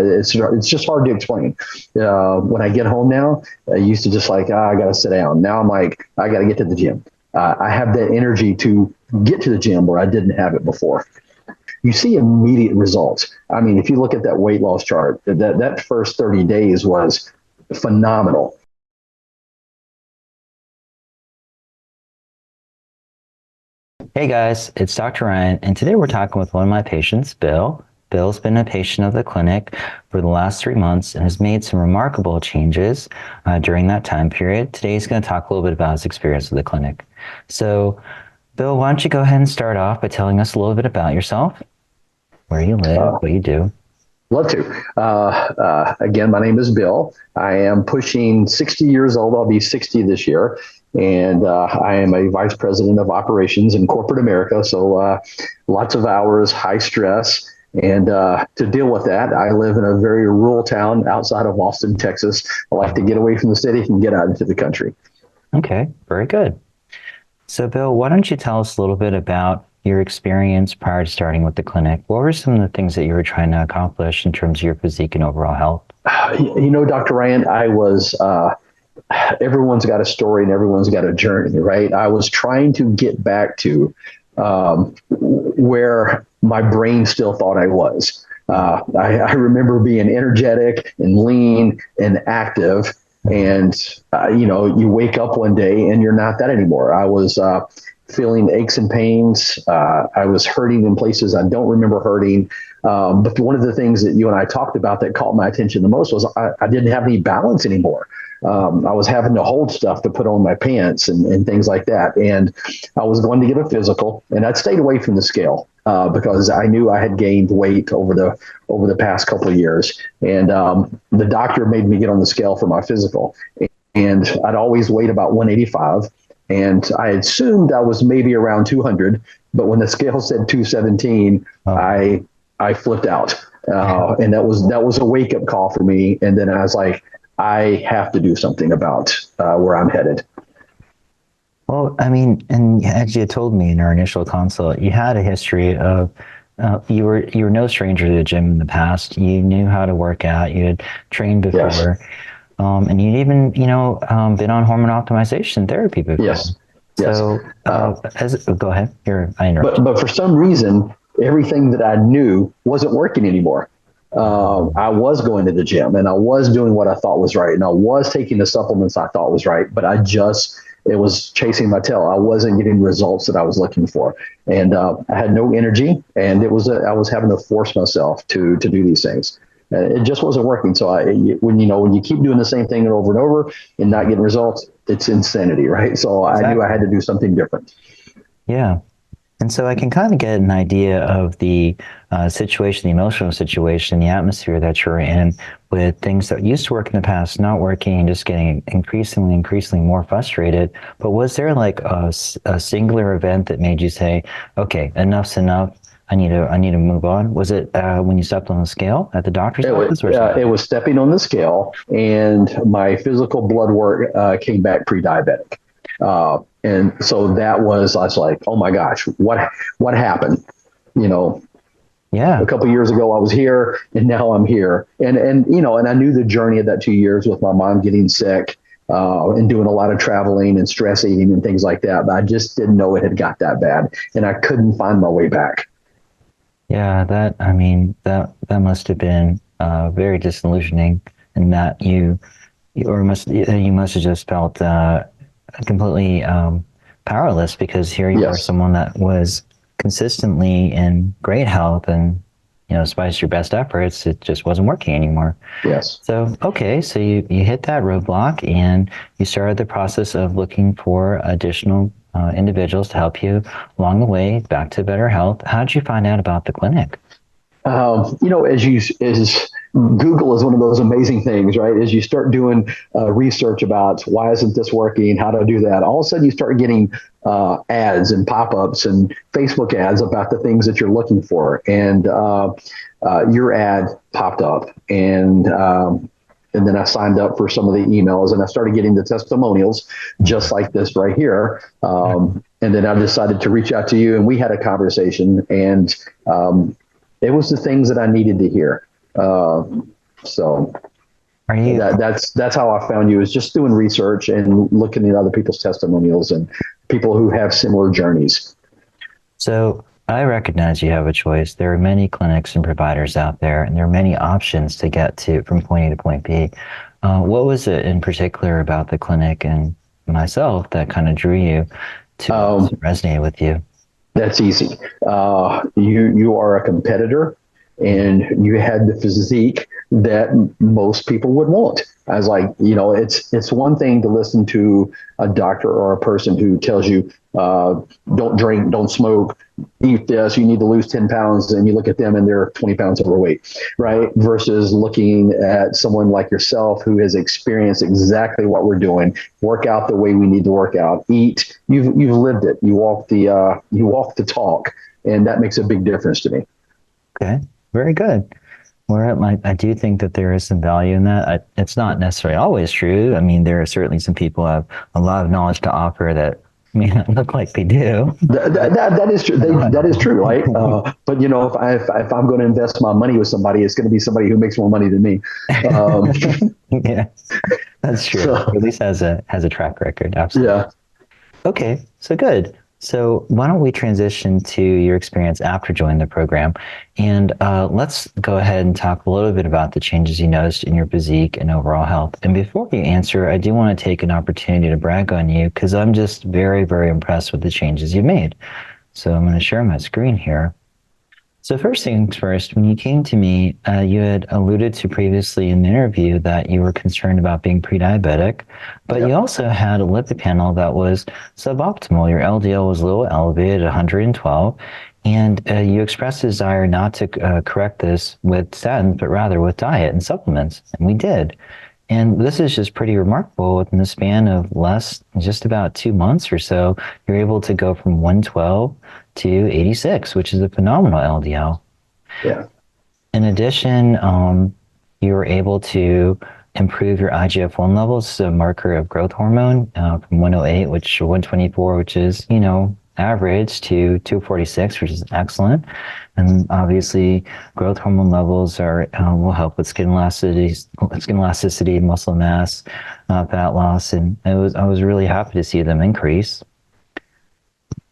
It's just hard to explain. When I get home now, I used to just like, I got to sit down. Now I'm like, I got to get to the gym. I have that energy to get to the gym where I didn't have it before. You see immediate results. I mean, if you look at that weight loss chart, that first 30 days was phenomenal. Hey guys, it's Dr. Ryan, and today we're talking with one of my patients, Bill. Bill's been a patient of the clinic for the last 3 months and has made some remarkable changes during that time period. Today he's going to talk a little bit about his experience with the clinic. So, Bill, why don't you go ahead and start off by telling us a little bit about yourself, where you live, what you do. Love to. Again, my name is Bill. I am pushing 60 years old. I'll be 60 this year. And I am a vice president of operations in corporate America. So lots of hours, high stress. And to deal with that, I live in a very rural town outside of Austin, Texas. I like to get away from the city and get out into the country. Okay, very good. So Bill, why don't you tell us a little bit about your experience prior to starting with the clinic? What were some of the things that you were trying to accomplish in terms of your physique and overall health? You know, Dr. Ryan, I was, everyone's got a story and everyone's got a journey, right? I was trying to get back to where my brain still thought I was. I remember being energetic and lean and active. And, you wake up one day and you're not that anymore. I was feeling aches and pains. I was hurting in places I don't remember hurting. But one of the things that you and I talked about that caught my attention the most was I didn't have any balance anymore. I was having to hold stuff to put on my pants and things like that. And I was going to get a physical, and I'd stayed away from the scale because I knew I had gained weight over the past couple of years. And the doctor made me get on the scale for my physical. And I'd always weighed about 185. And I assumed I was maybe around 200. But when the scale said 217, I flipped out. And that was a wake up call for me. And then I was like, I have to do something about where I'm headed. Well, I mean, and as you told me in our initial consult, you had a history of, you were no stranger to the gym in the past. You knew how to work out. You had trained before. Yes. And you'd even, been on hormone optimization therapy before. Yes. So, go ahead. I interrupted. But for some reason, everything that I knew wasn't working anymore. I was going to the gym and I was doing what I thought was right. And I was taking the supplements I thought was right, but it was chasing my tail. I wasn't getting results that I was looking for. And I had no energy, and I was having to force myself to do these things. It just wasn't working. So when you keep doing the same thing over and over and not getting results, it's insanity, right? So exactly. I knew I had to do something different. Yeah. And so I can kind of get an idea of the situation, the emotional situation, the atmosphere that you're in with things that used to work in the past, not working, and just getting increasingly more frustrated. But was there like a singular event that made you say, okay, enough's enough, I need to move on? Was it when you stepped on the scale at the doctor's office? It was stepping on the scale, and my physical blood work came back pre-diabetic. And so I was like, oh my gosh, what happened? Yeah. A couple of years ago I was here and now I'm here. And I knew the journey of that 2 years with my mom getting sick, and doing a lot of traveling and stress eating and things like that. But I just didn't know it had got that bad, and I couldn't find my way back. Yeah, that must have been very disillusioning, and that you must have just felt completely powerless, because here you are, someone that was consistently in great health, and despite your best efforts, it just wasn't working anymore. Yes. So okay, so you hit that roadblock and you started the process of looking for additional individuals to help you along the way back to better health. How did you find out about the clinic? As Google is one of those amazing things, right? As you start doing research about why isn't this working, how to do that, all of a sudden you start getting ads and pop-ups and Facebook ads about the things that you're looking for. And your ad popped up, and then I signed up for some of the emails, and I started getting the testimonials just like this right here. And then I decided to reach out to you, and we had a conversation, and it was the things that I needed to hear. So Are you? that's how I found you, is just doing research and looking at other people's testimonials and people who have similar journeys. So I recognize you have a choice. There are many clinics and providers out there, and there are many options to get to from point A to point B. What was it in particular about the clinic and myself that kind of drew you to resonate with you? That's easy. You are a competitor, and you had the physique that most people would want. I was like, it's one thing to listen to a doctor or a person who tells you, don't drink, don't smoke, eat this, you need to lose 10 pounds, and you look at them and they're 20 pounds overweight, right? Versus looking at someone like yourself who has experienced exactly what we're doing, work out the way we need to work out, eat. You've lived it. You walk the talk, and that makes a big difference to me. Okay, very good. I do think that there is some value in that. It's not necessarily always true. I mean, there are certainly some people who have a lot of knowledge to offer that may not look like they do. That is true. That is true, right? But if I'm going to invest my money with somebody, it's going to be somebody who makes more money than me. Yeah, that's true. So, at least has a track record. Absolutely. Yeah. Okay, so good. So why don't we transition to your experience after joining the program, and let's go ahead and talk a little bit about the changes you noticed in your physique and overall health. And before you answer, I do want to take an opportunity to brag on you, because I'm just very, very impressed with the changes you've made. So I'm going to share my screen here. So first things first, when you came to me, you had alluded to previously in the interview that you were concerned about being pre-diabetic, but you also had a lipid panel that was suboptimal. Your LDL was a little elevated at 112, and you expressed a desire not to correct this with statins, but rather with diet and supplements, and we did. And this is just pretty remarkable. Within the span of just about 2 months or so, you're able to go from 112 to 86, which is a phenomenal LDL. Yeah. In addition, you were able to improve your IGF-1 levels, a marker of growth hormone, from 108, 124, which is, average, to 246, which is excellent. And obviously, growth hormone levels will help with skin elasticity, muscle mass, fat loss, and I was really happy to see them increase.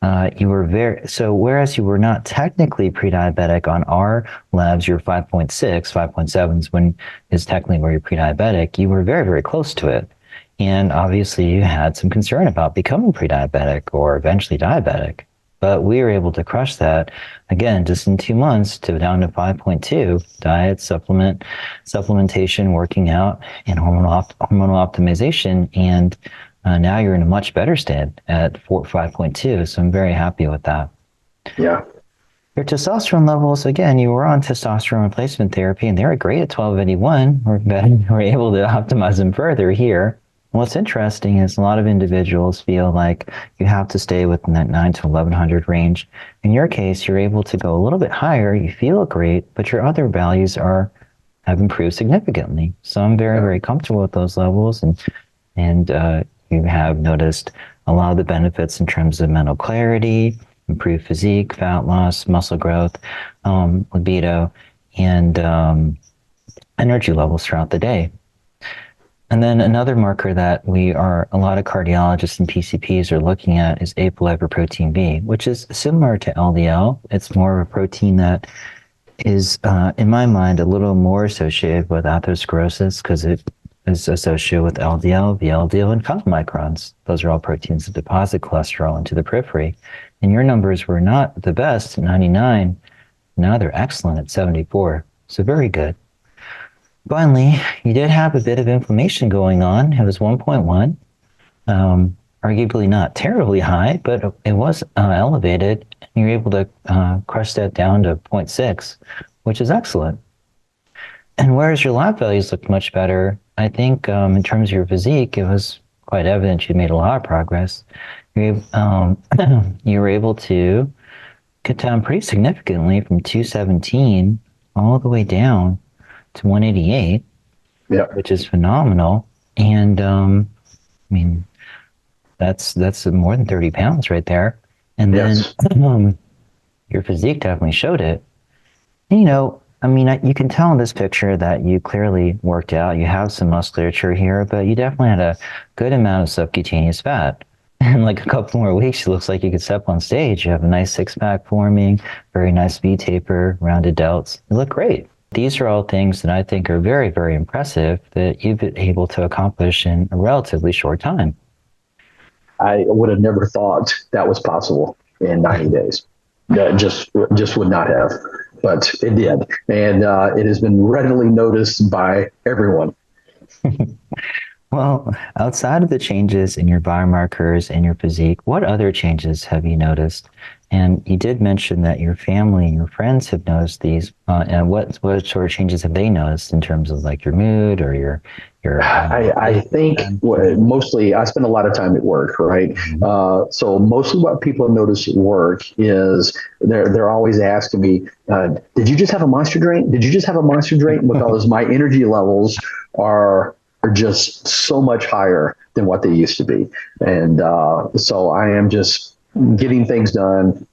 Whereas you were not technically pre-diabetic on our labs, you're 5.6, 5.7 is technically where you're pre-diabetic. You were very, very close to it. And obviously you had some concern about becoming pre-diabetic or eventually diabetic. But we were able to crush that, again, just in 2 months, down to 5.2, diet, supplementation, working out, and hormonal optimization. And now you're in a much better state at 5.2. So I'm very happy with that. Yeah. Your testosterone levels, again, you were on testosterone replacement therapy, and they were great at 1281. We're able to optimize them further here. What's interesting is a lot of individuals feel like you have to stay within that 9 to 1100 range. In your case, you're able to go a little bit higher. You feel great, but your other values have improved significantly. So I'm very, very comfortable with those levels, and you have noticed a lot of the benefits in terms of mental clarity, improved physique, fat loss, muscle growth, libido, and energy levels throughout the day. And then another marker that a lot of cardiologists and PCPs are looking at is apolipoprotein B, which is similar to LDL. It's more of a protein that is, in my mind, a little more associated with atherosclerosis, because it is associated with LDL, VLDL, and chylomicrons. Those are all proteins that deposit cholesterol into the periphery. And your numbers were not the best, 99. Now they're excellent at 74. So very good. Finally, you did have a bit of inflammation going on. It was 1.1, arguably not terribly high, but it was elevated. You're able to crush that down to 0.6, which is excellent. And whereas your lab values looked much better, I think in terms of your physique, it was quite evident you made a lot of progress. You were able to get down pretty significantly from 217 all the way down to 188, which is phenomenal. And I mean, that's more than 30 pounds right there. And then your physique definitely showed it. And, I mean, you can tell in this picture that you clearly worked out. You have some musculature here, but you definitely had a good amount of subcutaneous fat. In like a couple more weeks, it looks like you could step on stage. You have a nice six-pack forming, very nice V-taper, rounded delts. You look great. These are all things that I think are very, very impressive that you've been able to accomplish in a relatively short time. I would have never thought that was possible in 90 days. That just would not have, but it did. And it has been readily noticed by everyone. Well, outside of the changes in your biomarkers and your physique, what other changes have you noticed? And you did mention that your family and your friends have noticed these. And what sort of changes have they noticed in terms of like your mood or your I think mostly I spend a lot of time at work, right? Mm-hmm. So mostly what people notice at work is they're always asking me, did you just have a monster drink? Did you just have a monster drink? Because my energy levels are just so much higher than what they used to be. And so I am just getting things done.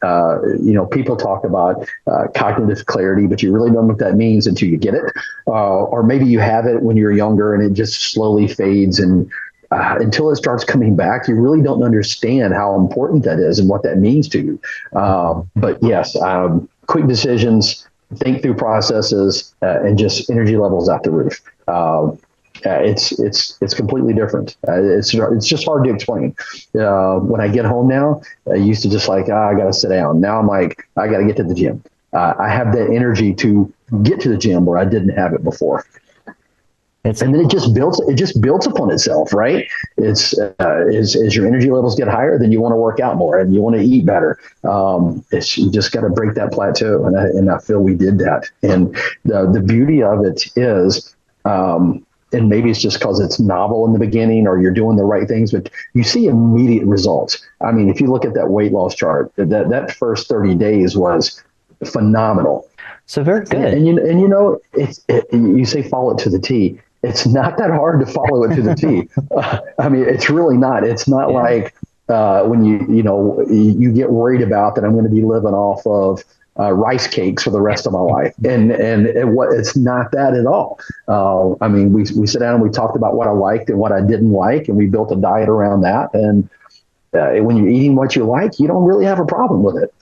People talk about cognitive clarity, but you really don't know what that means until you get it. Or maybe you have it when you're younger and it just slowly fades. And until it starts coming back, you really don't understand how important that is and what that means to you. But yes, quick decisions, think through processes, and just energy levels out the roof. It's completely different. It's just hard to explain. When I get home now, I used to just like, I got to sit down. Now I'm like, I got to get to the gym. I have that energy to get to the gym where I didn't have it before. And then it just builds upon itself, right? It's as your energy levels get higher, then you want to work out more and you want to eat better. You just got to break that plateau, and I feel we did that. And the beauty of it is, and maybe it's just because it's novel in the beginning or you're doing the right things, but you see immediate results. I mean, if you look at that weight loss chart, that first 30 days was phenomenal. So very good. And you say follow it to the T. It's not that hard to follow it to the T. I mean, it's really not. It's not like when you get worried about that I'm going to be living off of rice cakes for the rest of my life. And it's not that at all. I mean, we sit down and we talked about what I liked and what I didn't like, and we built a diet around that. And when you're eating what you like, you don't really have a problem with it.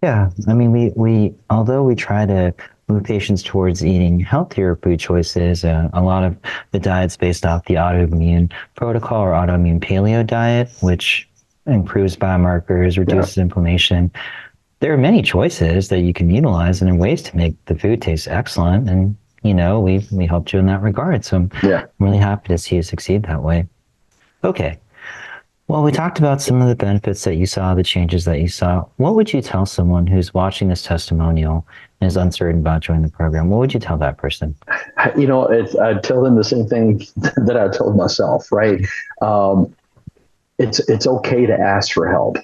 Yeah. I mean, we although we try to move patients towards eating healthier food choices, a lot of the diet's based off the autoimmune protocol or autoimmune paleo diet, which improves biomarkers, reduces inflammation. There are many choices that you can utilize and ways to make the food taste excellent. And, we helped you in that regard. So I'm really happy to see you succeed that way. Okay. Well, we talked about some of the benefits that you saw, the changes that you saw. What would you tell someone who's watching this testimonial and is uncertain about joining the program? What would you tell that person? I'd tell them the same thing that I told myself, right? It's okay to ask for help.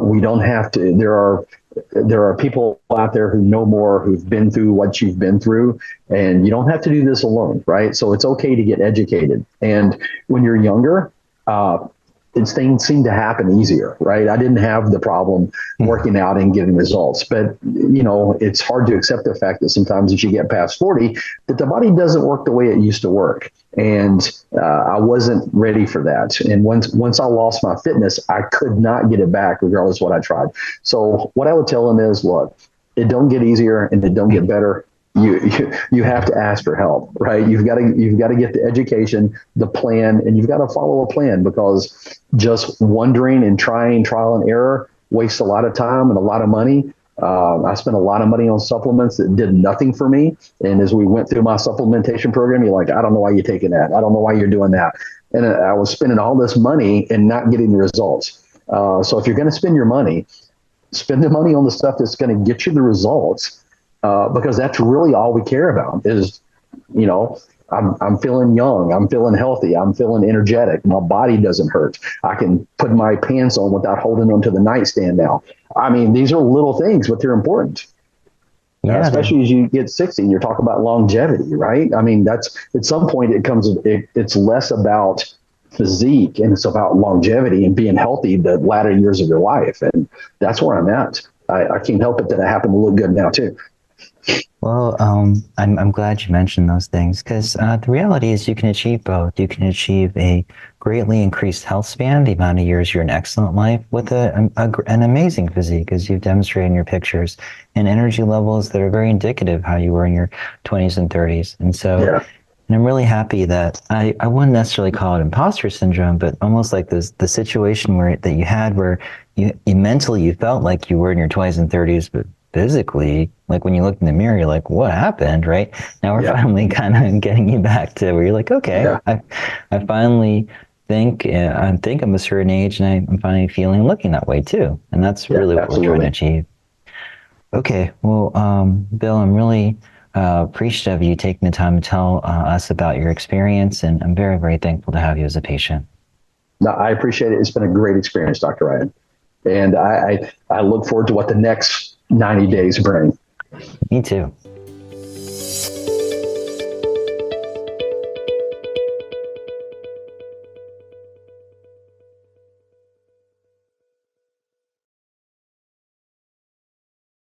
We don't have to. There are people out there who know more, who've been through what you've been through, and you don't have to do this alone, right? So it's okay to get educated. And when you're younger, things seem to happen easier, right? I didn't have the problem working out and getting results, but it's hard to accept the fact that sometimes as you get past 40, that the body doesn't work the way it used to work. And I wasn't ready for that. And once I lost my fitness, I could not get it back regardless of what I tried. So what I would tell them is, look, it don't get easier and it don't get better. You have to ask for help, right? You've got to get the education, the plan, and you've got to follow a plan, because just wondering and trying trial and error wastes a lot of time and a lot of money. I spent a lot of money on supplements that did nothing for me. And as we went through my supplementation program, you're like, I don't know why you're taking that. I don't know why you're doing that. And I was spending all this money and not getting the results. So if you're going to spend your money, spend the money on the stuff that's going to get you the results. Because that's really all we care about is, I'm feeling young, I'm feeling healthy, I'm feeling energetic, my body doesn't hurt. I can put my pants on without holding them to the nightstand now. I mean, these are little things, but they're important. Yeah, especially as you get 60 and you're talking about longevity, right? I mean, that's at some point it's less about physique and it's about longevity and being healthy the latter years of your life. And that's where I'm at. I can't help it that I happen to look good now too. Well, I'm glad you mentioned those things because the reality is you can achieve both. You can achieve a greatly increased health span, the amount of years you're in excellent life, with an amazing physique, as you've demonstrated in your pictures, and energy levels that are very indicative of how you were in your 20s and 30s. And so, Yeah. and I'm really happy that I wouldn't necessarily call it imposter syndrome, but almost like the situation that you had where you mentally you felt like you were in your 20s and 30s, but physically, like when you look in the mirror, you're like, what happened, right? Now we're Yeah. finally kind of getting you back to where you're like, okay, Yeah. I finally I think I'm a certain age and I'm finally feeling and looking that way too. And that's Yeah. really what we're trying to Absolutely. achieve. Okay, well, Bill, I'm really appreciative of you taking the time to tell us about your experience, and I'm very, very thankful to have you as a patient. No, I appreciate it. It's been a great experience, Dr. Ryan. And I look forward to what the next 90 days bring. Me too.